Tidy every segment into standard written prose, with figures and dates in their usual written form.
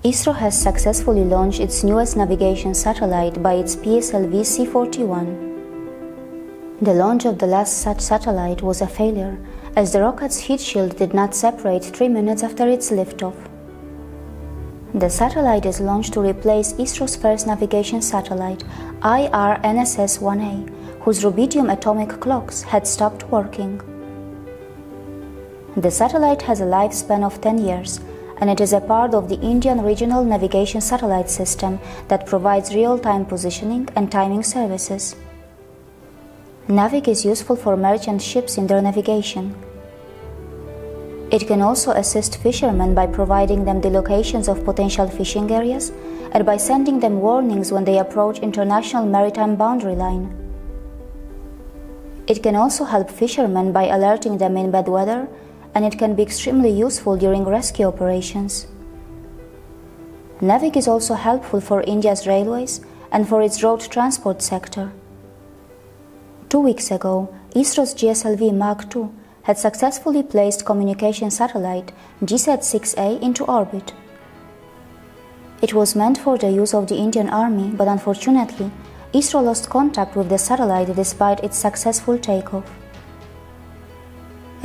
ISRO has successfully launched its newest navigation satellite by its PSLV-C41. The launch of the last such satellite was a failure, as the rocket's heat shield did not separate 3 minutes after its liftoff. The satellite is launched to replace ISRO's first navigation satellite, IRNSS-1I, whose rubidium atomic clocks had stopped working. The satellite has a lifespan of 10 years, and it is a part of the Indian Regional Navigation Satellite System that provides real-time positioning and timing services. NavIC is useful for merchant ships in their navigation. It can also assist fishermen by providing them the locations of potential fishing areas and by sending them warnings when they approach international maritime boundary line. It can also help fishermen by alerting them in bad weather, and it can be extremely useful during rescue operations. NavIC is also helpful for India's railways and for its road transport sector. 2 weeks ago, ISRO's GSLV Mark II had successfully placed communication satellite GSAT-6A into orbit. It was meant for the use of the Indian Army, but unfortunately, ISRO lost contact with the satellite despite its successful takeoff.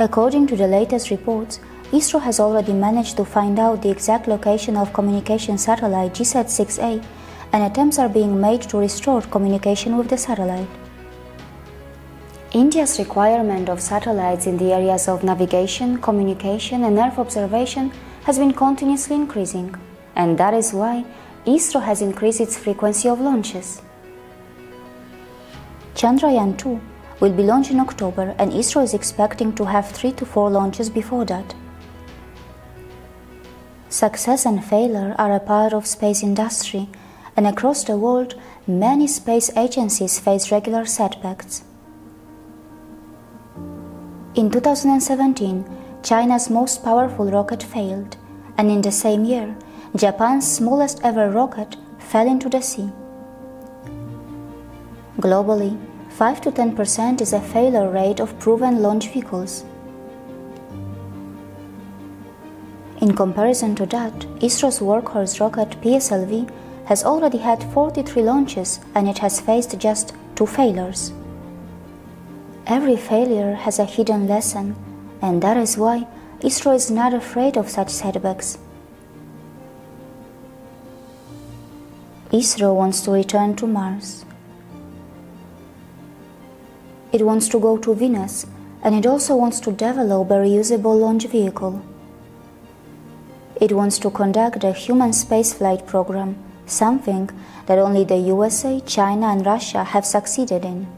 According to the latest reports, ISRO has already managed to find out the exact location of communication satellite GSAT-6A, and attempts are being made to restore communication with the satellite. India's requirement of satellites in the areas of navigation, communication, and Earth observation has been continuously increasing, and that is why ISRO has increased its frequency of launches. Chandrayaan-2 will be launched in October, and ISRO is expecting to have 3 to 4 launches before that. Success and failure are a part of space industry, and across the world, many space agencies face regular setbacks. In 2017, China's most powerful rocket failed, and in the same year, Japan's smallest ever rocket fell into the sea. Globally, 5 to 10% is a failure rate of proven launch vehicles. In comparison to that, ISRO's workhorse rocket PSLV has already had 43 launches, and it has faced just 2 failures. Every failure has a hidden lesson, and that is why ISRO is not afraid of such setbacks. ISRO wants to return to Mars. It wants to go to Venus, and it also wants to develop a reusable launch vehicle. It wants to conduct a human spaceflight program, something that only the USA, China, and Russia have succeeded in.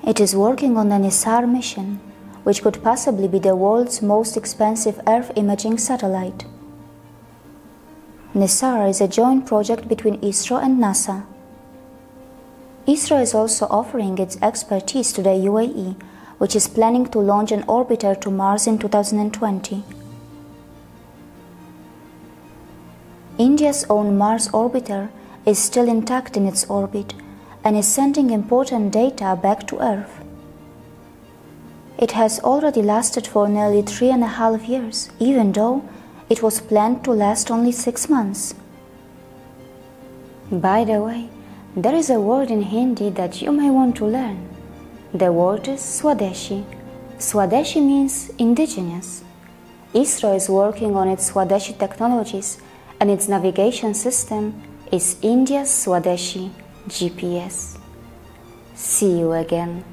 It is working on an ISAR mission, which could possibly be the world's most expensive Earth imaging satellite. ISAR is a joint project between ISRO and NASA. ISRO is also offering its expertise to the UAE, which is planning to launch an orbiter to Mars in 2020. India's own Mars orbiter is still intact in its orbit and is sending important data back to Earth. It has already lasted for nearly 3.5 years, even though it was planned to last only 6 months. By the way, there is a word in Hindi that you may want to learn. The word is Swadeshi. Swadeshi means indigenous. ISRO is working on its Swadeshi technologies, and its navigation system is India's Swadeshi GPS. See you again.